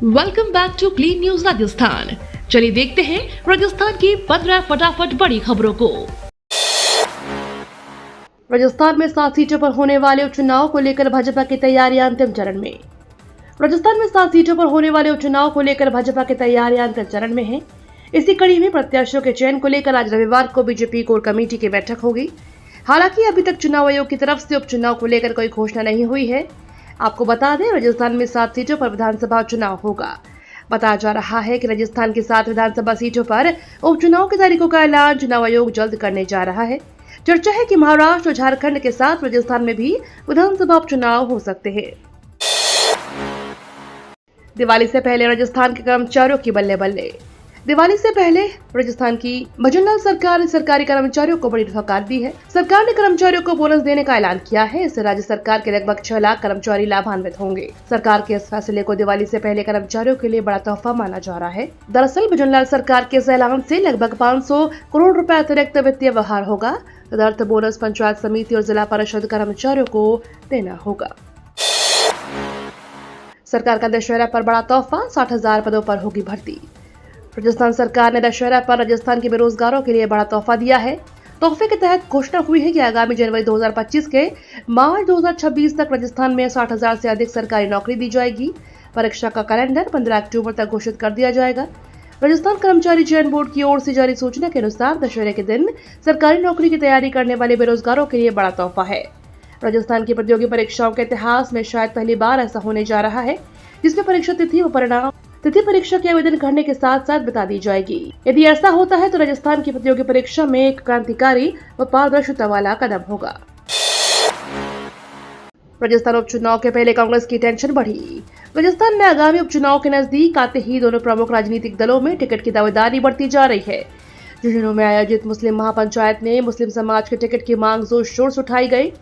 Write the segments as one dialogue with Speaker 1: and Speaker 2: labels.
Speaker 1: Welcome back to Clean News Rajasthan. चलिए देखते हैं राजस्थान की 15 फटाफट बड़ी खबरों को। राजस्थान में 7 सीटों पर होने वाले उपचुनाव को लेकर भाजपा की तैयारियां अंतिम चरण में। राजस्थान में 7 सीटों पर होने वाले उपचुनाव को लेकर भाजपा की तैयारियां अंतिम चरण में है। इसी कड़ी में प्रत्याशियों के चयन को लेकर आज रविवार को बीजेपी कोर कमेटी की बैठक होगी। हालांकि अभी तक चुनाव आयोग की तरफ से उपचुनाव को लेकर कोई घोषणा नहीं हुई है। आपको बता दें, राजस्थान में 7 सीटों पर विधानसभा चुनाव होगा। बताया जा रहा है कि राजस्थान की 7 विधानसभा सीटों पर उपचुनाव की तारीखों का ऐलान चुनाव आयोग जल्द करने जा रहा है। चर्चा है कि महाराष्ट्र और झारखंड के साथ राजस्थान में भी विधानसभा उपचुनाव हो सकते हैं। दिवाली से पहले राजस्थान के कर्मचारियों की बल्ले बल्ले। दिवाली से पहले राजस्थान की भजनलाल सरकार ने सरकारी कर्मचारियों को बड़ी सौगात दी है। सरकार ने कर्मचारियों को बोनस देने का ऐलान किया है। इससे राज्य सरकार के लगभग 6 लाख कर्मचारी लाभान्वित होंगे। सरकार के इस फैसले को दिवाली से पहले कर्मचारियों के लिए बड़ा तोहफा माना जा रहा है। दरअसल भजनलाल सरकार के इस ऐलान से लगभग 500 करोड़ रुपए अतिरिक्त वित्तीय व्यवहार होगा। तदर्थ बोनस पंचायत समिति और जिला परिषद कर्मचारियों को देना होगा। सरकार का दशहरा पर बड़ा तोहफा, 60,000 पदों पर होगी भर्ती। राजस्थान सरकार ने दशहरा पर राजस्थान के बेरोजगारों के लिए बड़ा तोहफा दिया है। तोहफे के तहत घोषणा हुई है कि आगामी जनवरी 2025 के मार्च 2026 तक राजस्थान में 60,000 से अधिक सरकारी नौकरी दी जाएगी। परीक्षा का कैलेंडर 15 अक्टूबर तक घोषित कर दिया जाएगा। राजस्थान कर्मचारी चयन बोर्ड की ओर से जारी सूचना के अनुसार दशहरे के दिन सरकारी नौकरी की तैयारी करने वाले बेरोजगारों के लिए बड़ा तोहफा है। राजस्थान की प्रतियोगी परीक्षाओं के इतिहास में शायद पहली बार ऐसा होने जा रहा है जिसमें परीक्षा तिथि व परिणाम तिथि परीक्षा के आवेदन करने के साथ साथ बता दी जाएगी। यदि ऐसा होता है तो राजस्थान की प्रतियोगी परीक्षा में एक क्रांतिकारी व पारदर्शिता वाला कदम होगा। राजस्थान उपचुनाव के पहले कांग्रेस की टेंशन बढ़ी। राजस्थान में आगामी उपचुनाव के नजदीक आते ही दोनों प्रमुख राजनीतिक दलों में टिकट की दावेदारी बढ़ती जा रही है। झुंझुनू में आयोजित मुस्लिम महापंचायत में मुस्लिम समाज के टिकट की मांग जोर शोर से उठाई गई।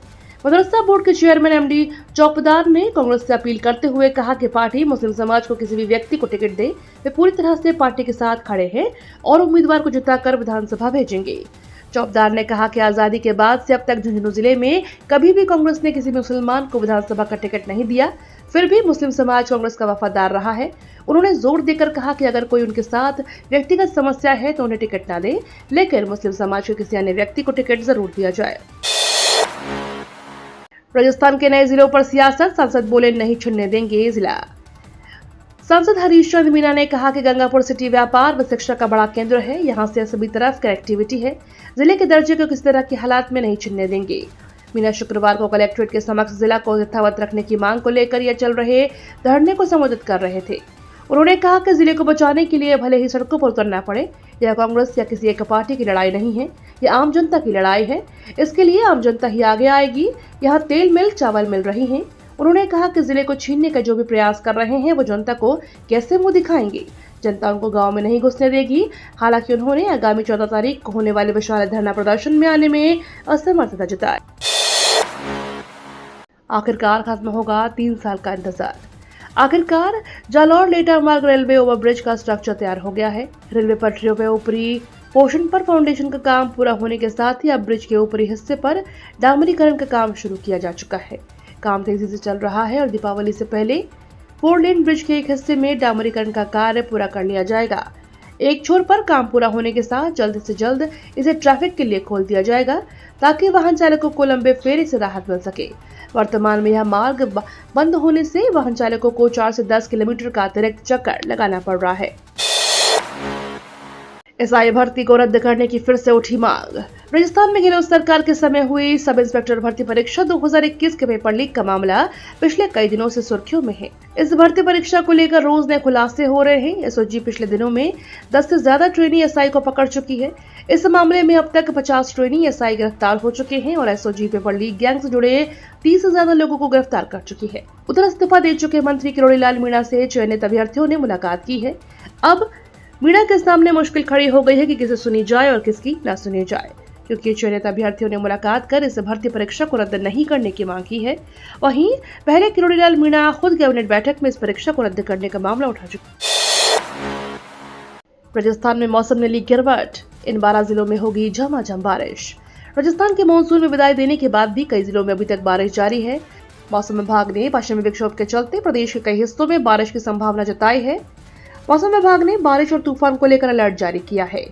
Speaker 1: मदरसा बोर्ड के चेयरमैन एमडी चौपदार ने कांग्रेस से अपील करते हुए कहा कि पार्टी मुस्लिम समाज को किसी भी व्यक्ति को टिकट दे, वे पूरी तरह से पार्टी के साथ खड़े हैं और उम्मीदवार को जिताकर विधानसभा भेजेंगे। चौपदार ने कहा कि आजादी के बाद से अब तक झुंझुनू जिले में कभी भी कांग्रेस ने किसी मुसलमान को विधानसभा का टिकट नहीं दिया, फिर भी मुस्लिम समाज कांग्रेस का वफादार रहा है। उन्होंने जोर देकर कहा कि अगर कोई उनके साथ व्यक्तिगत समस्या है तो उन्हें टिकट न दे, लेकिन मुस्लिम समाज के किसी अन्य व्यक्ति को टिकट जरूर दिया जाए। राजस्थान के नए जिलों पर सियासत, सांसद बोले नहीं छुड़ने देंगे जिला। सांसद हरीश चंद्र मीना ने कहा कि गंगापुर सिटी व्यापार व शिक्षा का बड़ा केंद्र है। यहां से सभी तरफ कनेक्टिविटी है। जिले के दर्जे को किसी तरह के हालात में नहीं छुड़ने देंगे। मीना शुक्रवार को कलेक्ट्रेट के समक्ष जिला को यथावत रखने की मांग को लेकर यह चल रहे धरने को संबोधित कर रहे थे। उन्होंने कहा कि जिले को बचाने के लिए भले ही सड़कों पर उतरना पड़े, यह कांग्रेस या किसी एक पार्टी की लड़ाई नहीं है, यह आम जनता की लड़ाई है। इसके लिए आम जनता ही आगे आएगी। यहाँ तेल मिल चावल मिल रही हैं। उन्होंने कहा कि जिले को छीनने का जो भी प्रयास कर रहे हैं वो जनता को कैसे मुंह दिखाएंगे। जनता उनको गांव में नहीं घुसने देगी। हालांकि उन्होंने आगामी 14 तारीख को होने वाले विशाल धरना प्रदर्शन में आने में असमर्थता जताई। आखिरकार खत्म होगा 3 साल का इंतजार। आखिरकार जालौर लेटा मार्ग रेलवे ओवरब्रिज का स्ट्रक्चर तैयार हो गया है। रेलवे पटरियों पर ऊपरी पोर्शन पर फाउंडेशन का काम पूरा होने के साथ ही अब ब्रिज के ऊपरी हिस्से पर डामरीकरण का काम शुरू किया जा चुका है। काम तेजी से चल रहा है और दीपावली से पहले 4 लेन ब्रिज के एक हिस्से में डामरीकरण का कार्य पूरा कर लिया जाएगा। एक छोर पर काम पूरा होने के साथ जल्द से जल्द इसे ट्रैफिक के लिए खोल दिया जाएगा ताकि वाहन चालकों को लंबे फेरे से राहत मिल सके। वर्तमान में यह मार्ग बंद होने से वाहन चालकों को 4 से 10 किलोमीटर का अतिरिक्त चक्कर लगाना पड़ रहा है। एसआई भर्ती को रद्द करने की फिर से उठी मांग। राजस्थान में गहलोत सरकार के समय हुई सब इंस्पेक्टर भर्ती परीक्षा 2021 के पेपर लीक का मामला पिछले कई दिनों से सुर्खियों में है। इस भर्ती परीक्षा को लेकर रोज नए खुलासे हो रहे हैं। एसओजी पिछले दिनों में 10 से ज्यादा ट्रेनी एसआई को पकड़ चुकी है। इस मामले में अब तक 50 ट्रेनी एसआई गिरफ्तार हो चुके हैं और एसओजी पेपर लीक गैंग से जुड़े 30 से ज्यादा लोगों को गिरफ्तार कर चुकी है। उधर इस्तीफा दे चुके मंत्री किरोड़ीलाल मीणा से चयनित अभ्यर्थियों ने मुलाकात की है। अब मीणा के सामने मुश्किल खड़ी हो गई है कि किसे सुनी जाए और किसकी न सुनी जाए, क्योंकि चयनित अभ्यर्थियों ने मुलाकात कर इस भर्ती परीक्षा को रद्द नहीं करने की मांग की है। वहीं पहले किरोड़ीलाल मीणा खुद कैबिनेट बैठक में इस परीक्षा को रद्द करने का मामला उठा चुके। राजस्थान में मौसम ने ली गिरवट। इन 12 जिलों में होगी झमाझम बारिश। राजस्थान के मानसून में विदाई देने के बाद भी कई जिलों में अभी तक बारिश जारी है। मौसम विभाग ने पश्चिमी विक्षोभ के चलते प्रदेश के कई हिस्सों में बारिश की संभावना जताई है। मौसम विभाग ने बारिश और तूफान को लेकर अलर्ट जारी किया है।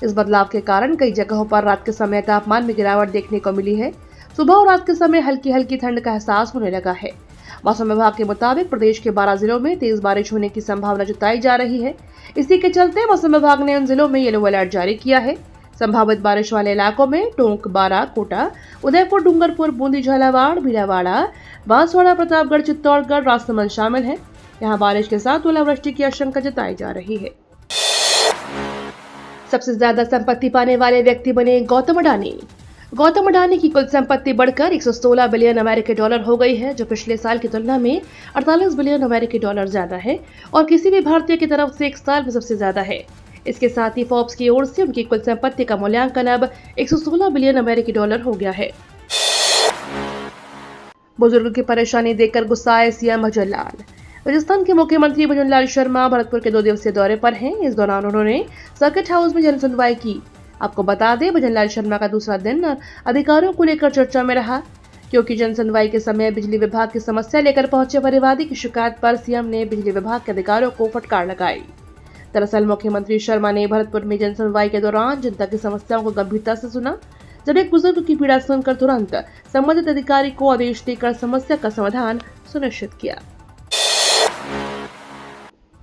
Speaker 1: इस बदलाव के कारण कई जगहों पर रात के समय तापमान में गिरावट देखने को मिली है। सुबह और रात के समय हल्की हल्की ठंड का एहसास होने लगा है। मौसम विभाग के मुताबिक प्रदेश के 12 जिलों में तेज बारिश होने की संभावना जताई जा रही है। इसी के चलते मौसम विभाग ने उन जिलों में येलो अलर्ट जारी किया है। संभावित बारिश वाले इलाकों में टोंक, बारा, कोटा, उदयपुर, डूंगरपुर, बूंदी, झालावाड़, भीलवाड़ा, बांसवाड़ा, प्रतापगढ़, चित्तौड़गढ़, राजसमंद शामिल है। यहाँ बारिश के साथ ओलावृष्टि की आशंका जताई जा रही है। सबसे ज्यादा संपत्ति पाने वाले व्यक्ति बने गौतम अडानी। गौतम अडानी की कुल संपत्ति बढ़कर 116 बिलियन अमेरिकी डॉलर हो गई है, जो पिछले साल की तुलना में 48 बिलियन अमेरिकी डॉलर ज्यादा है और किसी भी भारतीय की तरफ से एक साल में सबसे ज्यादा है। इसके साथ ही फोर्ब्स की ओर से उनकी कुल संपत्ति का मूल्यांकन अब 116 बिलियन अमेरिकी डॉलर हो गया है। बुजुर्गों की परेशानी देखकर गुस्साए सीएम भजन लाल। राजस्थान के मुख्यमंत्री भजन लाल शर्मा भरतपुर के 2 दिवसीय दौरे पर हैं। इस दौरान उन्होंने सर्किट हाउस में जनसुनवाई की। आपको बता दें, भजन लाल शर्मा का दूसरा दिन अधिकारियों को लेकर चर्चा में रहा, क्योंकि जनसुनवाई के समय बिजली विभाग की समस्या लेकर पहुंचे परिवादी की शिकायत पर सीएम ने बिजली विभाग के अधिकारियों को फटकार लगाई। दरअसल मुख्यमंत्री शर्मा ने भरतपुर में जनसुनवाई के दौरान जनता की समस्याओं को गंभीरता से सुना। जब एक बुजुर्ग की पीड़ा सुनकर तुरंत संबंधित अधिकारी को आदेश देकर समस्या का समाधान सुनिश्चित किया।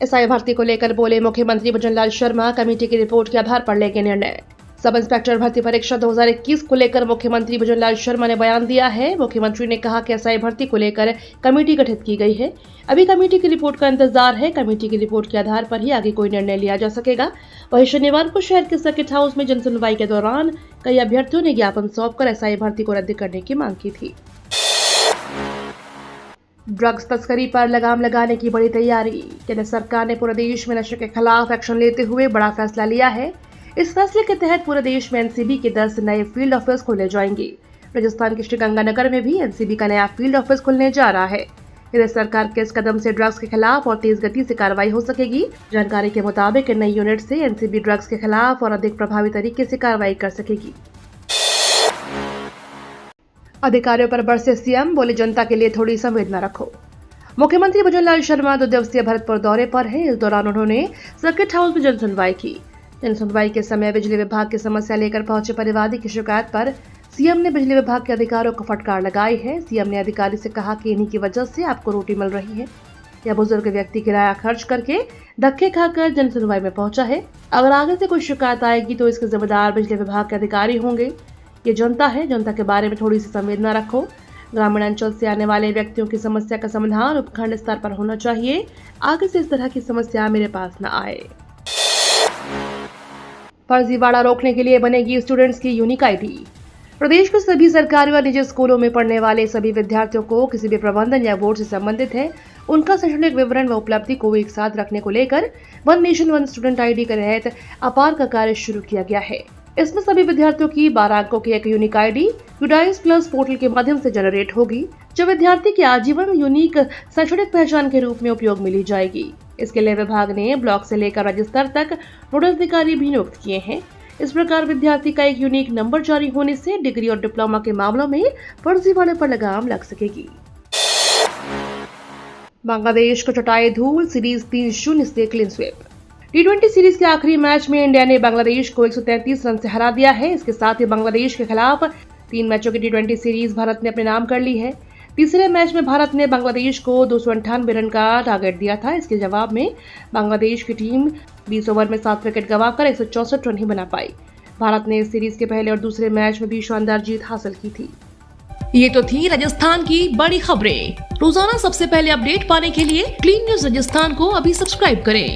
Speaker 1: एसआई भर्ती को लेकर बोले मुख्यमंत्री भजन लाल शर्मा, कमेटी की रिपोर्ट के आधार पर लेंगे निर्णय। सब इंस्पेक्टर भर्ती परीक्षा 2021 को लेकर मुख्यमंत्री भजन लाल शर्मा ने बयान दिया है। मुख्यमंत्री ने कहा कि एसआई भर्ती को लेकर कमेटी गठित की गई है। अभी कमेटी की रिपोर्ट का इंतजार है। कमेटी की रिपोर्ट के आधार पर ही आगे कोई निर्णय लिया जा सकेगा। वहीं शनिवार को शहर के सर्किट हाउस में जनसुनवाई के दौरान कई अभ्यर्थियों ने ज्ञापन सौंपकर एसआई भर्ती को रद्द करने की मांग की थी। ड्रग्स तस्करी पर लगाम लगाने की बड़ी तैयारी। केंद्र सरकार ने पूरे देश में नशे के खिलाफ एक्शन लेते हुए बड़ा फैसला लिया है। इस फैसले के तहत पूरे देश में एनसीबी के 10 नए फील्ड ऑफिस खोले जाएंगे। राजस्थान के श्रीगंगानगर में भी एनसीबी का नया फील्ड ऑफिस खुलने जा रहा है। केंद्र सरकार के इस कदम से ड्रग्स के खिलाफ और तेज गति से कार्रवाई हो सकेगी। जानकारी के मुताबिक नई यूनिट से एनसीबी ड्रग्स के खिलाफ और अधिक प्रभावी तरीके से कार्रवाई कर सकेगी। अधिकारियों पर बरसे सीएम, बोले जनता के लिए थोड़ी संवेदना रखो। मुख्यमंत्री भजन लाल शर्मा 2 दिवसीय भरतपुर दौरे पर है। इस दौरान उन्होंने सर्किट हाउस में जनसुनवाई की। जनसुनवाई के समय बिजली विभाग की समस्या लेकर पहुंचे परिवादी की शिकायत पर सीएम ने बिजली विभाग के अधिकारियों को फटकार लगाई है। सीएम ने अधिकारी से कहा कि इन्हीं की वजह से आपको रोटी मिल रही है। यह बुजुर्ग व्यक्ति किराया खर्च करके धक्के खाकर जनसुनवाई में पहुंचा है। अगर आगे से कोई शिकायत आएगी तो इसके जिम्मेदार बिजली विभाग के अधिकारी होंगे। ये जनता है, जनता के बारे में थोड़ी सी संवेदना रखो। ग्रामीण अंचल से आने वाले व्यक्तियों की समस्या का समाधान उपखंड स्तर पर होना चाहिए। आगे से इस तरह की समस्या मेरे पास न आए। फर्जीवाड़ा रोकने के लिए बनेगी स्टूडेंट्स की यूनिक आईडी। प्रदेश के सभी सरकारी और निजी स्कूलों में पढ़ने वाले सभी विद्यार्थियों को किसी भी प्रबंधन या बोर्ड से संबंधित है उनका शैक्षणिक विवरण व उपलब्धि को एक साथ रखने को लेकर one nation one student ID के तहत अपार का कार्य शुरू किया गया है। इसमें सभी विद्यार्थियों की 12 अंकों की एक unique ID UDISE plus portal के माध्यम से जनरेट होगी, जो विद्यार्थी के आजीवन यूनिक शैक्षणिक पहचान के रूप में उपयोग में ली जाएगी। इसके लिए विभाग ने ब्लॉक से लेकर राज्य स्तर तक नोडल अधिकारी भी नियुक्त किए हैं। इस प्रकार विद्यार्थी का एक यूनिक नंबर जारी होने से डिग्री और डिप्लोमा के मामलों में फर्जीवाड़े पर लगाम लग सकेगी। बांग्लादेश को चटाई धूल, सीरीज 3-0 से क्लीन स्वीप। T20 सीरीज के आखिरी मैच में इंडिया ने बांग्लादेश को 133 रन से हरा दिया है। इसके साथ ही बांग्लादेश के खिलाफ 3 मैचों की T20 सीरीज भारत ने अपने नाम कर ली है। तीसरे मैच में भारत ने बांग्लादेश को 298 रन का टारगेट दिया था। इसके जवाब में बांग्लादेश की टीम 20 ओवर में 7 विकेट गंवाकर 164 रन ही बना पाई। भारत ने इस सीरीज के पहले और दूसरे मैच में भी शानदार जीत हासिल की थी।
Speaker 2: ये तो थी राजस्थान की बड़ी खबरें। रोजाना सबसे पहले अपडेट पाने के लिए क्लीन न्यूज राजस्थान को अभी सब्सक्राइब करें।